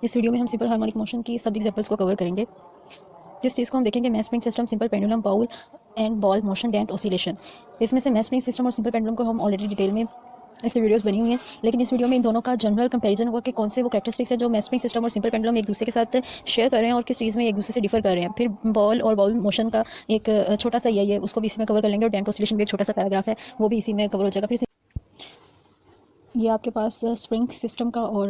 इस वीडियो में हम सिंपल हार्मोनिक मोशन की सब एग्जांपल्स को कवर करेंगे। जिस चीज़ को हम देखेंगे mass spring system, simple pendulum, bowl and ball motion, damped oscillation. इसमें से मैस स्प्रिंग सिस्टम और सिंपल पेंडुलम को हम ऑलरेडी डिटेल में इसकी वीडियोस बनी हुई हैं, लेकिन इस वीडियो में इन दोनों का जनरल कंपैरिजन होगा कि कौन से वो कैरेक्टरिस्टिक्स हैं जो मैस स्प्रिंग सिस्टम और सिंपल पेंडुलम एक दूसरे के साथ शेयर कर रहे हैं और किस चीज़ में एक दूसरे से डिफर कर रहे हैं। फिर बॉल और बाउल मोशन का एक छोटा सा ये उसको भी इसी में कवर कर लेंगे और डैम्प्ड ऑसिलेशन भी एक छोटा सा पैराग्राफ है, वो भी इसी में कवर हो जाएगा। फिर ये आपके पास स्प्रिंग सिस्टम का और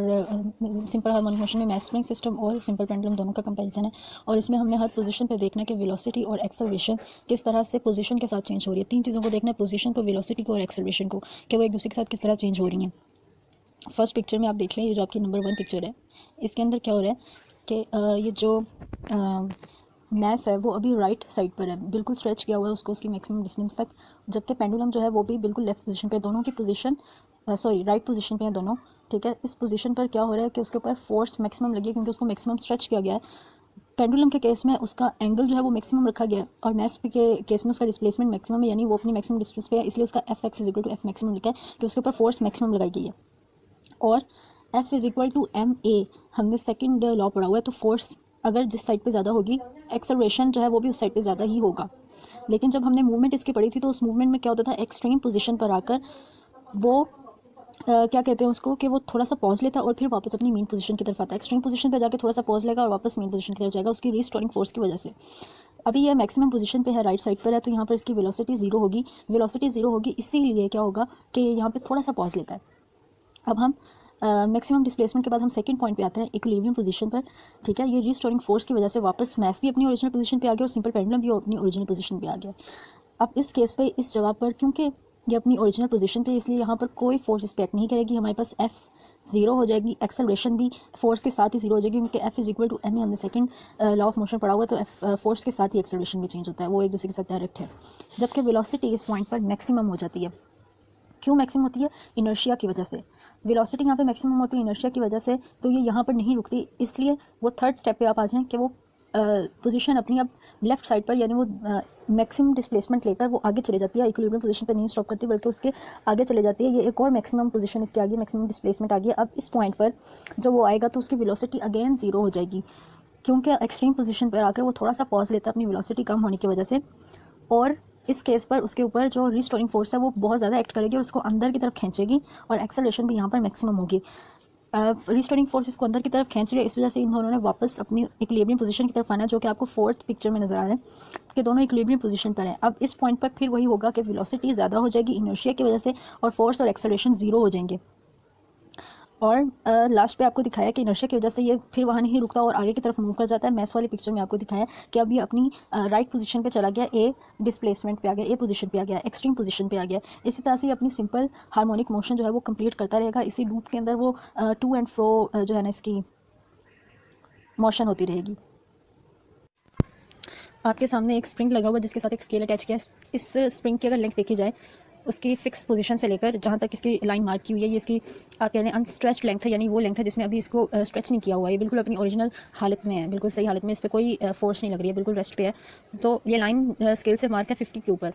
सिंपल हार्मोनिक मोशन में मैस स्प्रिंग सिस्टम और सिंपल पेंडुलम दोनों का कंपैरिजन है, और इसमें हमने हर पोजीशन पे देखना है कि वेलोसिटी और एक्सेलरेशन किस तरह से पोजीशन के साथ चेंज हो रही है। तीन चीज़ों को देखना है, पोजीशन को, वेलोसिटी को और एक्सेलरेशन को, कि वो एक दूसरे के साथ किस तरह चेंज हो रही हैं। फर्स्ट पिक्चर में आप देख लें, ये जो आपकी नंबर 1 पिक्चर है, इसके अंदर क्या हो रहा है कि ये जो मैस है वो अभी राइट साइड पर है, बिल्कुल स्ट्रेच किया हुआ है उसको उसकी मैक्सिमम डिस्टेंस तक, जबकि पेंडुलम जो है वो भी बिल्कुल लेफ्ट पोजीशन पे, दोनों की पोजीशन राइट पोजीशन पे है दोनों। ठीक है, इस पोजीशन पर क्या हो रहा है कि उसके ऊपर फोर्स मैक्सिमम लगी है क्योंकि उसको मैक्सिमम स्ट्रेच किया गया है। पेंडुलम के केस में उसका एंगल जो है वो मैक्सिमम रखा गया है, और मैस के केस में उसका डिस्प्लेसमेंट मैक्सिमम है, यानी वो अपनी मैक्सिमम डिस्टेंस पे है, इसलिए उसका F x is equal to F maximum लिखा है कि उसके ऊपर फोर्स मैक्सिमम लगाई गई है। और F is equal to M A हमने सेकेंड लॉ पढ़ा हुआ है, तो फोर्स अगर जिस साइड पे ज़्यादा होगी, एक्सेलरेशन जो है वो भी उस साइड पे ज़्यादा ही होगा। लेकिन जब हमने मूवमेंट इसकी पढ़ी थी तो उस मूवमेंट में क्या होता था, एक्सट्रीम पोजीशन पर आकर वो क्या कहते हैं उसको, कि वो थोड़ा सा पॉज लेता है और फिर वापस अपनी मेन पोजीशन की तरफ आता है। एक्सट्रीम पोजीशन पे जाके थोड़ा सा पॉज लेगा और वापस मेन पोजीशन की तरफ जाएगा, उसकी रिस्टोरिंग फोर्स की वजह से। अभी ये मैक्सिमम पोजीशन पे है, राइट साइड पर है, तो यहाँ पर इसकी वेलोसिटी ज़ीरो होगी। वेलोसिटी ज़ीरो होगी इसीलिए क्या होगा कि यहाँ पे थोड़ा सा पॉज लेता है। अब हम मैक्सिमम डिस्प्लेसमेंट के बाद हम सेकंड पॉइंट पे आते हैं, इक्विलिब्रियम पोजीशन पर। ठीक है, ये रिस्टोरिंग फोर्स की वजह से वापस मैस भी अपनी ओरिजिनल पोजीशन पे आ गया और सिंपल पेंडुलम भी अपनी ओरिजिनल पोजीशन पे आ गया। अब इस केस पे इस जगह पर क्योंकि ये अपनी ओरिजिनल पोजीशन पे, इसलिए यहाँ पर कोई फोर्स एक्ट नहीं करेगी, हमारे पास एफ जीरो हो जाएगी, एक्सेलरेशन भी फोर्स के साथ ही जीरो हो जाएगी क्योंकि F is equal to M A, हमने सेकंड लॉ ऑफ मोशन पढ़ा हुआ है, तो एफ फोर्स के साथ ही एक्सेलरेशन भी चेंज होता है, वो एक दूसरे के साथ डायरेक्ट है। जबकि वेलोसिटी इस पॉइंट पर मैक्सिमम हो जाती है। क्यों मैक्सिमम होती है? इनर्शिया की वजह से। वेलोसिटी यहाँ पे मैक्सिमम होती है इनर्शिया की वजह से, तो ये यहाँ पर नहीं रुकती, इसलिए वो थर्ड स्टेप पे आप आ जाएँ कि वो पोजीशन अपनी अब लेफ्ट साइड पर, यानी वो मैक्सिमम डिस्प्लेसमेंट लेकर वो आगे चले जाती है, इक्विलिब्रियम पोजीशन पे नहीं स्टॉप करती बल्कि उसके आगे चले जाती है। ये एक और मैक्सिमम पोजीशन इसके आगे, मैक्सिमम डिस्प्लेसमेंट आ गया। अब इस पॉइंट पर जब वो आएगा तो उसकी वेलोसिटी अगेन ज़ीरो हो जाएगी, क्योंकि एक्सट्रीम पोजीशन पर आकर वो थोड़ा सा पॉज लेता है अपनी वेलोसिटी कम होने की वजह से, और इस केस पर उसके ऊपर जो रिस्टोरिंग फोर्स है वो बहुत ज़्यादा एक्ट करेगी और उसको अंदर की तरफ खींचेगी, और एक्सेलरेशन भी यहाँ पर मैक्सिमम होगी। रिस्टोरिंग फोर्स इसको अंदर की तरफ खींच रही है, इस वजह से इन दोनों ने वापस अपनी इक्विलिब्रियम पोजीशन की तरफ आना है, जो कि आपको फोर्थ पिक्चर में नजर आ रहा है कि दोनों इक्विलिब्रियम पोजीशन पर है। अब इस पॉइंट पर फिर वही होगा कि वेलोसिटी ज़्यादा हो जाएगी इनर्शिया की वजह से, और फोर्स और एक्सेलरेशन ज़ीरो हो जाएंगे। और लास्ट पे आपको दिखाया कि इनर्शिया की वजह से ये फिर वहाँ नहीं रुकता और आगे की तरफ मूव कर जाता है। मैस वाली पिक्चर में आपको दिखाया कि अब ये अपनी राइट पोजीशन पे चला गया, ए डिस्प्लेसमेंट पे आ गया, ए पोजीशन पे आ गया, एक्सट्रीम पोजीशन पे आ गया। इसी तरह से अपनी सिंपल हार्मोनिक मोशन जो है वो कंप्लीट करता रहेगा, इसी लूप के अंदर वो टू एंड फ्रो जो है ना इसकी मोशन होती रहेगी। आपके सामने एक स्प्रिंग लगा हुआ जिसके साथ एक स्केल अटैच किया है। इस स्प्रिंग की अगर लेंथ देखी जाए, उसकी फिक्स पोजीशन से लेकर जहाँ तक इसकी लाइन मार्क की हुई है, ये इसकी आप कह लें अनस्ट्रेच्ड लेंथ है, यानी वो लेंथ है जिसमें अभी इसको स्ट्रेच नहीं किया हुआ है, ये बिल्कुल अपनी ओरिजिनल हालत में है, बिल्कुल सही हालत में, इस पर कोई फोर्स नहीं लग रही है, बिल्कुल रेस्ट पे है। तो ये लाइन स्केल से मार्क है 50 के ऊपर।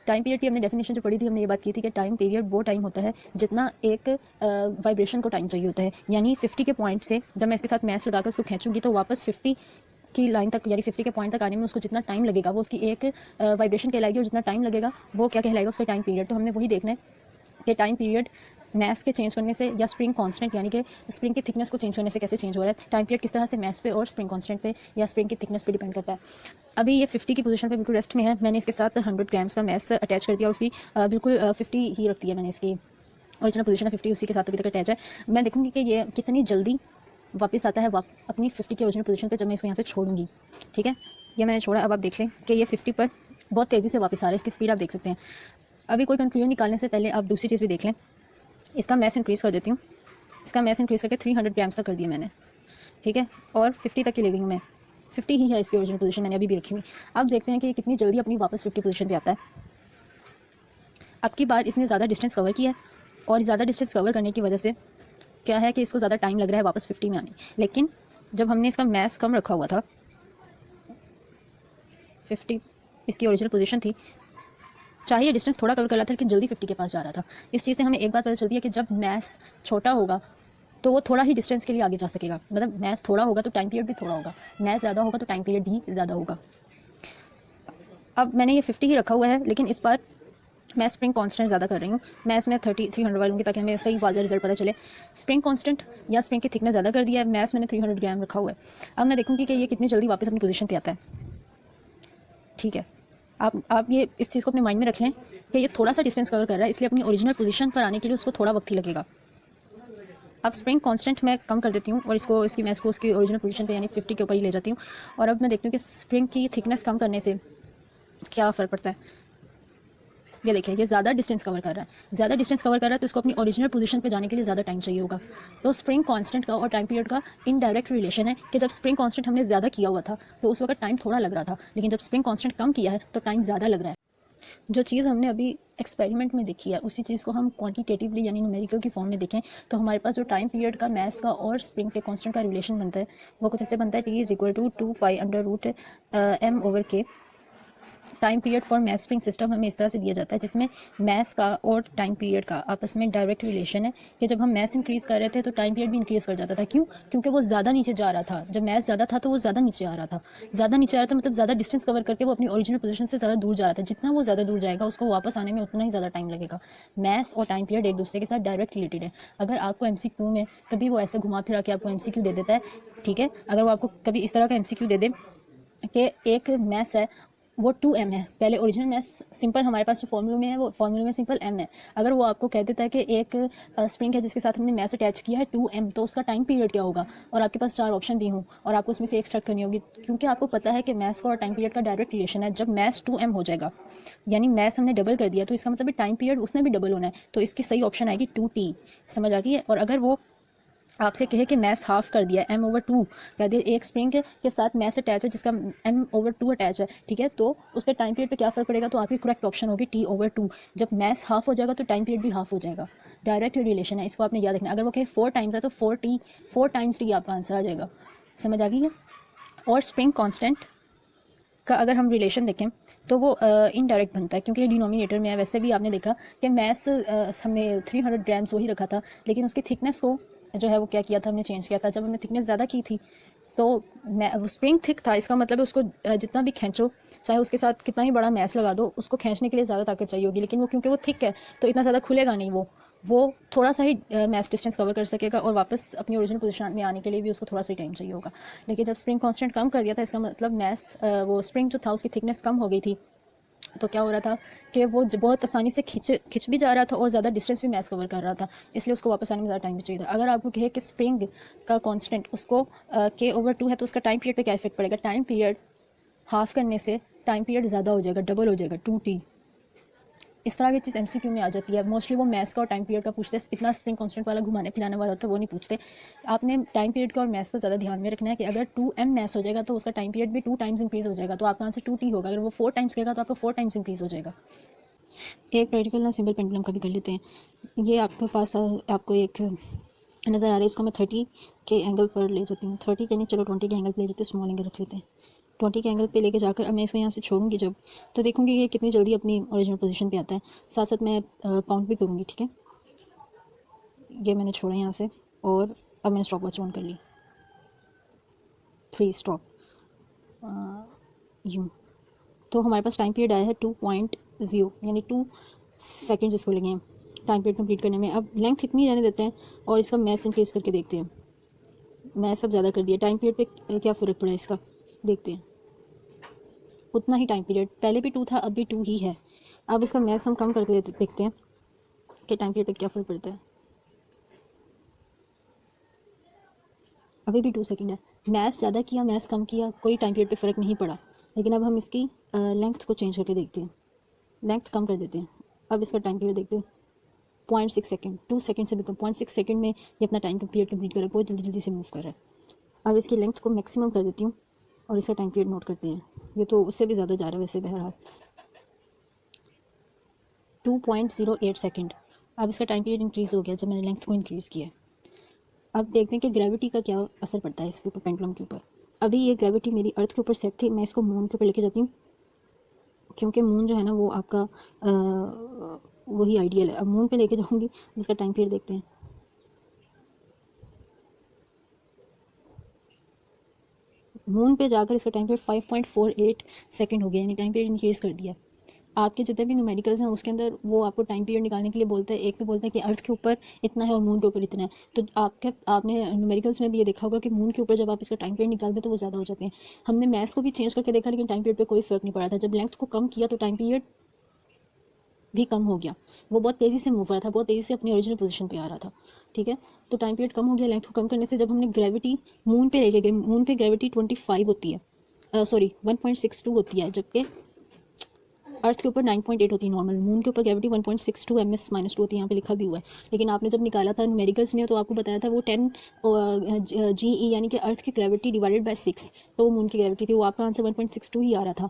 टाइम पीरियड की हमने डेफिनेशन जो पढ़ी थी, हमने ये बात की थी कि टाइम पीरियड वो टाइम होता है जितना एक वाइब्रेशन को टाइम चाहिए होता है, यानी 50 के पॉइंट से जब मैं इसके साथ मैस लगाकर उसको खींचूंगी तो वापस 50 की लाइन तक, यानी 50 के पॉइंट तक आने में उसको जितना टाइम लगेगा वो उसकी एक वाइब्रेशन कहलाएगी, और जितना टाइम लगेगा वो क्या कहलाएगा, उसका टाइम पीरियड। तो हमने वही देखना है कि टाइम पीरियड मैस के चेंज करने से या स्प्रिंग कांस्टेंट यानी कि स्प्रिंग की थिकनेस को चेंज करने से कैसे चेंज हो रहा है, टाइम पीरियड किस तरह से मैस पे और स्प्रिंग कांस्टेंट पे या स्प्रिंग की थिकनेस पे डिपेंड करता है। अभी ये 50 की पोजीशन पे बिल्कुल रेस्ट में है, मैंने इसके साथ 100 ग्राम्स का मैस अटैच कर दिया और उसकी बिल्कुल 50 ही रखती है, मैंने इसकी ओरिजिनल पोजीशन है 50, उसी के साथ अभी तक अटैच है। मैं देखूँगी कि ये कितनी जल्दी वापस आता है अपनी 50 की ओरिजिनल पोजीशन पे जब मैं इसको यहाँ से छोड़ूंगी। ठीक है, ये मैंने छोड़ा, अब आप देख लें कि ये 50 पर बहुत तेज़ी से वापस आ रहा है, इसकी स्पीड आप देख सकते हैं। अभी कोई कंक्लूजन निकालने से पहले आप दूसरी चीज़ भी देख लें, इसका मैस इंक्रीज़ कर देती हूँ, इसका मैस इंक्रीज़ करके 300 ग्राम्स तक कर दिया मैंने। ठीक है, और 50 तक की ले गई हूँ मैं, 50 ही है इसकी ओरिजिनल पोजीशन, मैंने अभी भी रखी हुई। अब देखते हैं कि कितनी जल्दी अपनी वापस 50 पोजीशन पे आता है। अब की बार इसने ज़्यादा डिस्टेंस कवर किया है, और ज़्यादा डिस्टेंस कवर करने की वजह से क्या है कि इसको ज़्यादा टाइम लग रहा है वापस 50 में आने। लेकिन जब हमने इसका मैस कम रखा हुआ था, 50 इसकी ओरिजिनल पोजीशन थी, चाहे ये डिस्टेंस थोड़ा कवर कर रहा था लेकिन जल्दी 50 के पास जा रहा था। इस चीज़ से हमें एक बात पता चलती है कि जब मैस छोटा होगा तो वो थोड़ा ही डिस्टेंस के लिए आगे जा सकेगा। मतलब मैथ्स थोड़ा होगा तो टाइम पीरियड भी थोड़ा होगा, मैथ्स ज़्यादा होगा तो टाइम पीरियड भी ज़्यादा होगा। अब मैंने ये 50 ही रखा हुआ है, लेकिन इस बार मैं स्प्रिंग कांस्टेंट ज़्यादा कर रही हूँ। मैथ्स में 300 वालों की, ताकि हमें सही वाज़ा रिजल्ट पता चले। स्प्रिंग कांस्टेंट या स्प्रिंग की थिकनेस ज़्यादा कर दिया है, मैथ्स मैंने 300 ग्राम रखा हुआ है। अब मैं देखूँगी कि ये कितनी जल्दी वापस अपनी पोजीशन पे आता है। ठीक है, आप ये इस चीज़ को अपने माइंड में रख लें कि ये थोड़ा सा डिस्टेंस कवर कर रहा है, इसलिए अपनी ओरिजिनल पोजीशन पर आने के लिए उसको थोड़ा वक्त ही लगेगा। अब स्प्रिंग कांस्टेंट मैं कम कर देती हूँ और मैं इसको उसकी ओरिजिनल पोजीशन पे यानी 50 के ऊपर ही ले जाती हूँ। और अब मैं देखती हूँ कि स्प्रिंग की थिकनेस कम करने से क्या फ़र्क पड़ता है। ये देखिए, ये ज़्यादा डिस्टेंस कवर कर रहा है, ज़्यादा डिस्टेंस कवर कर रहा है, तो इसको अपनी ओरिजिनल पोजीशन पे जाने के लिए ज़्यादा टाइम चाहिए होगा। तो स्प्रिंग कांस्टेंट का और टाइम पीरियड का इनडायरेक्ट रिलेशन है कि जब स्प्रिंग कांस्टेंट हमने ज़्यादा किया हुआ था तो उस वक्त टाइम थोड़ा लग रहा था, लेकिन जब स्प्रिंग कांस्टेंट कम किया है तो टाइम ज़्यादा लग रहा है। जो चीज़ हमने अभी एक्सपेरिमेंट में देखी है, उसी चीज़ को हम क्वांटिटेटिवली यानी न्यूमेरिकल की फॉर्म में देखें तो हमारे पास जो टाइम पीरियड का मैथ्स का और स्प्रिंग के कांस्टेंट का रिलेशन बनता है वो कुछ ऐसे बनता है, T is equal to 2 pi under root m/k। Time period for mass spring system हमें इस तरह से दिया जाता है, जिसमें मैथ्स का और टाइम पीरियड का आपस में डायरेक्ट रिलेशन है कि जब हम मैथ्स इंक्रीज़ कर रहे थे तो टाइम पीरियड भी इंक्रीज़ कर जाता था। क्यों? क्योंकि वो ज़्यादा नीचे जा रहा था। जब मैथ्स ज़्यादा था तो वो ज़्यादा नीचे आ रहा था, ज़्यादा नीचे आ रहा था मतलब ज़्यादा डिस्टेंस कवर करके वो अपनी ओरिजिनल पोजीशन से ज़्यादा दूर जा रहा था। जितना वो ज़्यादा दूर जाएगा उसको वापस आने में उतना ही ज़्यादा टाइम लगेगा। मैथ्स और टाइम पीरियड एक दूसरे के साथ डायरेक्ट रिलेटेड है। अगर आपको MCQ में कभी वो ऐसे घुमा फिरा के आपको MCQ दे देता है, ठीक है, अगर वो आपको कभी इस तरह का MCQ दे दे कि एक मैथ्स है वो 2m है, पहले ओरिजिनल मैथ्स सिंपल हमारे पास जो फॉर्मूले में है वो फॉर्मूले में सिंपल m है। अगर वो आपको कह देता है कि एक स्प्रिंग है जिसके साथ हमने मैथ्स अटैच किया है 2m, तो उसका टाइम पीरियड क्या होगा, और आपके पास 4 ऑप्शन दी हूँ और आपको उसमें से एक सेलेक्ट करनी होगी, क्योंकि आपको पता है कि मैथ्स का और टाइम पीरियड का डायरेक्ट रिलेशन है। जब मैथ्स 2m हो जाएगा यानी मैथ्स हमने डबल कर दिया, तो इसका मतलब टाइम पीरियड उसने भी डबल होना है, तो इसकी सही ऑप्शन आएगी 2t। समझ आ गई है? और अगर वो आपसे कहे कि मैथ्स हाफ कर दिया m/2 कह दिया, एक स्प्रिंग के साथ मैथ्स अटैच है जिसका m/2 अटैच है, ठीक है, तो उसके टाइम पीरियड पे क्या फ़र्क पड़ेगा, तो आपकी करेक्ट ऑप्शन होगी t/2। जब मैथ्स हाफ हो जाएगा तो टाइम पीरियड भी हाफ हो जाएगा। डायरेक्ट रिलेशन है, इसको आपने याद रखना है। अगर वो कहे 4 टाइम्स है तो 4 टाइम्स टी आपका आंसर आ जाएगा। समझ आ गई है? और स्प्रिंग कॉन्स्टेंट का अगर हम रिलेशन देखें तो वो इनडायरेक्ट बनता है, क्योंकि ये डिनोमिनेटर में है। वैसे भी आपने देखा कि मैथ्स हमने 300 ग्राम्स वही रखा था, लेकिन उसकी थिकनेस को जो है वो क्या किया था, हमने चेंज किया था। जब हमने थिकनेस ज़्यादा की थी तो वो स्प्रिंग थिक था, इसका मतलब है उसको जितना भी खींचो, चाहे उसके साथ कितना ही बड़ा मैस लगा दो, उसको खींचने के लिए ज़्यादा ताकत चाहिए होगी, लेकिन वो क्योंकि वो थिक है तो इतना ज़्यादा खुलेगा नहीं। वो थोड़ा सा ही मैस डिस्टेंस कवर कर सकेगा और वापस अपनी ओरिजिनल पोजीशन में आने के लिए भी उसको थोड़ा सा टाइम चाहिए होगा। लेकिन जब स्प्रिंग कांस्टेंट कम कर दिया था, इसका मतलब मैस वो स्प्रिंग जो था उसकी थिकनेस कम हो गई थी, तो क्या हो रहा था कि वो बहुत आसानी से खिंच भी जा रहा था और ज़्यादा डिस्टेंस भी मैच कवर कर रहा था, इसलिए उसको वापस आने में ज़्यादा टाइम भी चाहिए था। अगर आपको कहे कि स्प्रिंग का कांस्टेंट उसको k/2 है, तो उसका टाइम पीरियड पे क्या इफेक्ट पड़ेगा? टाइम पीरियड हाफ करने से टाइम पीरियड ज़्यादा हो जाएगा, डबल हो जाएगा, 2t। इस तरह की चीज़ MCQ में आ जाती है। मोस्टली वो मैथ्स का और टाइम पीरियड का पूछते हैं, इतना स्प्रिंग कांस्टेंट वाला घुमाने फिराने वाला होता है वो नहीं पूछते। आपने टाइम पीरियड का और मैथ्स का ज़्यादा ध्यान में रखना है कि अगर 2m मैथ्स हो जाएगा तो उसका टाइम पीरियड भी 2 टाइम्स इंक्रीज़ हो जाएगा, तो आपका आंसर 2t होगा। अगर वो 4 टाइम्स कहेगा तो आपका 4 टाइम्स इंक्रीज़ हो जाएगा। एक प्रैक्टिकल ना सिंपल पेंडुलम का भी कर लेते हैं। ये आपके पास आपको एक नज़र आ रहा है, इसको मैं 30 के एंगल पर ले जाती हूँ। 30 के नहीं, चलो 20 के एंगल पे ले जाते हैं, स्मॉल एंगल रख लेते हैं। 20 के एंगल पे लेके जाकर अब मैं इसको यहाँ से छोड़ूंगी जब, तो देखूंगी ये कितनी जल्दी अपनी ओरिजिनल पोजीशन पे आता है। साथ साथ मैं काउंट भी करूँगी, ठीक है। ये मैंने छोड़ा यहाँ से और अब मैंने स्टॉप वॉच ऑन कर ली। 3 स्टॉप यूँ। तो हमारे पास टाइम पीरियड आया है 2.0 यानी 2 सेकेंड जिसको लगे हैं टाइम पीरियड कंप्लीट करने में। अब लेंथ इतनी रहने देते हैं और इसका मैथ्स इंक्रीज़ करके देखते हैं। मैथ्स अब ज़्यादा कर दिया, टाइम पीरियड पे क्या फ़र्क पड़ा इसका देखते हैं। उतना ही टाइम पीरियड, पहले भी 2 था अब भी 2 ही है। अब इसका मैथ्स हम कम करके देखते हैं कि टाइम पीरियड पे क्या फ़र्क पड़ता है। अभी भी 2 सेकेंड है। मैथ्स ज़्यादा किया मैथ्स कम किया, कोई टाइम पीरियड पे फ़र्क नहीं पड़ा। लेकिन अब हम इसकी लेंथ को चेंज करके देखते हैं, लेंथ कम कर देते हैं। अब इसका टाइम पीरियड देखते हैं, 0.6 सेकेंड, 2 सेकेंड से भी कम, 0.6 सेकेंड में ये अपना टाइम पीरियड कंप्लीट कर रहा है, बहुत जल्दी जल्दी से मूव कर रहा है। अब इसकी लेंथ को मैक्सिमम कर देती हूँ और इसका टाइम पीरियड नोट करते हैं। ये तो उससे भी ज़्यादा जा रहा है वैसे बहरहाल, 2.08 सेकेंड। अब इसका टाइम पीरियड इंक्रीज़ हो गया जब मैंने लेंथ को इंक्रीज़ किया। अब देखते हैं कि ग्रेविटी का क्या असर पड़ता है इसके ऊपर, पेंडुलम के ऊपर। अभी ये ग्रेविटी मेरी अर्थ के ऊपर सेट थी, मैं इसको मून के ऊपर लेके जाती हूँ, क्योंकि मून जो है ना वो आपका वही आइडियल है। अब मून पे लेके जाऊँगी, इसका टाइम पीरियड देखते हैं। मून पे जाकर इसका टाइम पीरियड 5.48 सेकंड हो गया, यानी टाइम पीरियड इंक्रीज़ कर दिया। आपके जितने भी न्यूमेरिकल्स हैं उसके अंदर वो आपको टाइम पीरियड निकालने के लिए बोलता है। एक पे बोलता है कि अर्थ के ऊपर इतना है और मून के ऊपर इतना है। तो आपने न्यूमेरिकल्स में भी ये देखा होगा कि मून के ऊपर जब आप इसका टाइम पीरियड निकालते हैं तो वो ज़्यादा हो जाते हैं। हमने मैथ्स को भी चेंज करके देखा लेकिन टाइम पीरियड पे कोई फ़र्क नहीं पड़ा था। जब लेंथ को कम किया तो टाइम पीरियड भी कम हो गया। वो बहुत तेज़ी से मूव हो रहा था, बहुत तेज़ी से अपनी ओरिजिनल पोजीशन पे आ रहा था। ठीक है, तो टाइम पीरियड कम हो गया। लेंथ को कम करने से जब हमने ग्रेविटी मून पे लेके गए, मून पे ग्रेविटी 25 होती है, सॉरी 1.62 होती है, जबकि अर्थ के ऊपर 9.8 होती है नॉर्मल। मून के ऊपर ग्रेविटी 1.62 ms-2 होती है, यहाँ पे लिखा भी हुआ है। लेकिन आपने जब निकाला था न्यूमेरिकल्स ने तो आपको बताया था वो 10 GE यानी कि अर्थ की ग्रेविटी डिवाइडेड बाय 6, तो वो मून की ग्रेविटी थी। वो आपका आंसर 1.62 ही आ रहा था।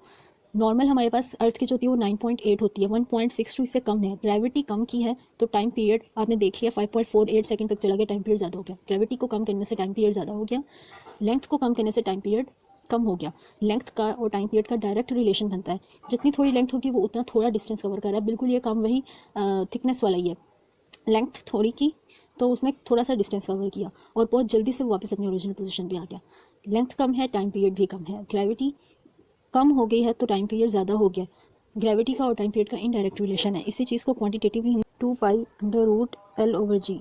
नॉर्मल हमारे पास अर्थ की जो होती है वो 9.8 होती है, 1.62 इससे कम है। ग्रेविटी कम की है तो टाइम पीरियड आपने देख लिया 5.48 सेकंड तक चला गया, टाइम पीरियड ज़्यादा हो गया। ग्रेविटी को कम करने से टाइम पीरियड ज़्यादा हो गया, लेंथ को कम करने से टाइम पीरियड कम हो गया। लेंथ का और टाइम पीरियड का डायरेक्ट रिलेशन बनता है। जितनी थोड़ी लेंथ होगी वो उतना थोड़ा डिस्टेंस कवर कर रहा है। बिल्कुल ये काम वही थिकनेस वाला ही है। लेंथ थोड़ी की तो उसने थोड़ा सा डिस्टेंस कवर किया और बहुत जल्दी से वापस अपनी ओरिजिनल पोजीशन पे आ गया। लेंथ कम है, टाइम पीरियड भी कम है। ग्रेविटी कम हो गई है तो टाइम पीरियड ज़्यादा हो गया। ग्रेविटी का और टाइम पीरियड का इनडायरेक्ट रिलेशन है। इसी चीज़ को क्वांटिटेटिवली हम 2π/L/g,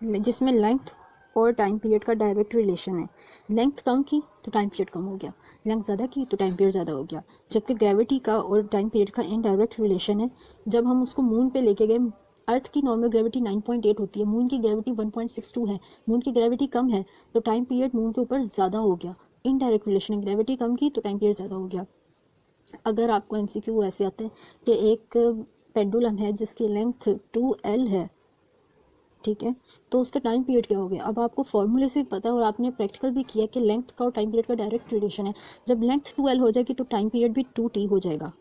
जिसमें लेंथ और टाइम पीरियड का डायरेक्ट रिलेशन है। लेंथ कम की तो टाइम पीरियड कम हो गया, लेंथ ज़्यादा की तो टाइम पीरियड ज़्यादा हो गया। जबकि ग्रेविटी का और टाइम पीरियड का इनडायरेक्ट रिलेशन है। जब हम उसको मून पे लेके गए, अर्थ की नॉर्मल ग्रेविटी 9.8 होती है, मून की ग्रेविटी 1.62 है। मून की ग्रेविटी कम है तो टाइम पीरियड मून के ऊपर ज़्यादा हो गया। इनडायरेक्ट रिलेशन है, ग्रेविटी कम की तो टाइम पीरियड ज़्यादा हो गया। अगर आपको MCQ ऐसे आते हैं कि एक पेंडुलम है जिसकी लेंथ 2L है, ठीक है, तो उसका टाइम पीरियड क्या हो गया। अब आपको फॉर्मूले से पता है और आपने प्रैक्टिकल भी किया कि लेंथ का और टाइम पीरियड का डायरेक्ट रिलेशन है। जब लेंथ 2L हो जाएगी तो टाइम पीरियड भी 2T हो जाएगा।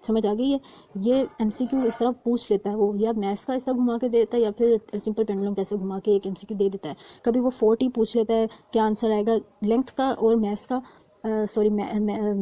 समझ आ गई है। ये MCQ इस तरह पूछ लेता है, वो या मैथ्स का इस तरह घुमा के देता है या फिर सिंपल पेंडुलम कैसे घुमा के एक MCQ दे देता है। कभी वो 4T पूछ लेता है, क्या आंसर आएगा। लेंथ का और मैथ्स का सॉरी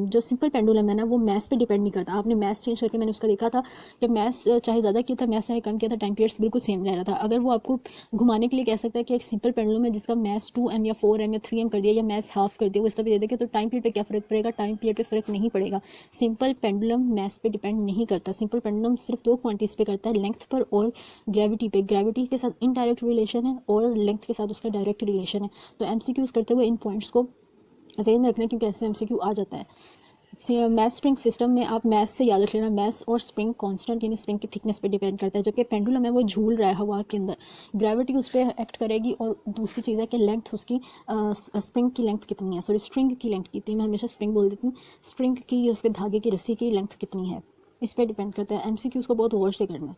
जो सिंपल पेंडुलम है ना वो मैथ्स पे डिपेंड नहीं करता। आपने मैथ्स चेंज करके मैंने उसका देखा था कि मैथ्स चाहे ज़्यादा किया था, मैथ्स चाहे कम किया था, टाइम पीरियड्स बिल्कुल सेम रह रहा था। अगर वो आपको घुमाने के लिए कह सकता है कि एक सिंपल पेंडुलम है जिसका मैथ्स 2M या 4M या 3M कर दिया या मैथ्स हाफ कर दिया, वो इस तरह दे देगा तो टाइम पीरियड पे क्या फ़र्क पड़ेगा। टाइम पीरियड पे फ़र्क नहीं पड़ेगा। सिंपल पेंडुलम मैथ्स पे डिपेंड नहीं करता। सिंपल पेंडुलम सिर्फ दो क्वांटिटीज़ पे करता है, लेंथ पर और ग्रेविटी पे। ग्रेविटी के साथ इनडायरेक्ट रिलेशन है और लेंथ के साथ उसका डायरेक्ट रिलेशन है। तो MCQs करते हुए इन पॉइंट्स को ज़हन में रखना क्योंकि ऐसे MCQ आ जाता है। मैथ स्प्रिंग सिस्टम में आप मैथ से याद रख लेना, मैथ और स्प्रिंग कांस्टेंट यानी स्प्रिंग की थिकनेस पे डिपेंड करता है। जबकि पेंडुलम है वो झूल रहा है हवा के अंदर, ग्रेविटी उस पर एक्ट करेगी। और दूसरी चीज़ है कि लेंथ उसकी स्प्रिंग की लेंथ कितनी है, सॉरी स्ट्रिंग की लेंथ कितनी है, मैं हमेशा स्प्रिंग बोल देती हूँ। स्प्रिंग की उसके धागे की रस्सी की लेंथ कितनी है, इस पर डिपेंड करता है। MCQ उसको बहुत गौर से करना है।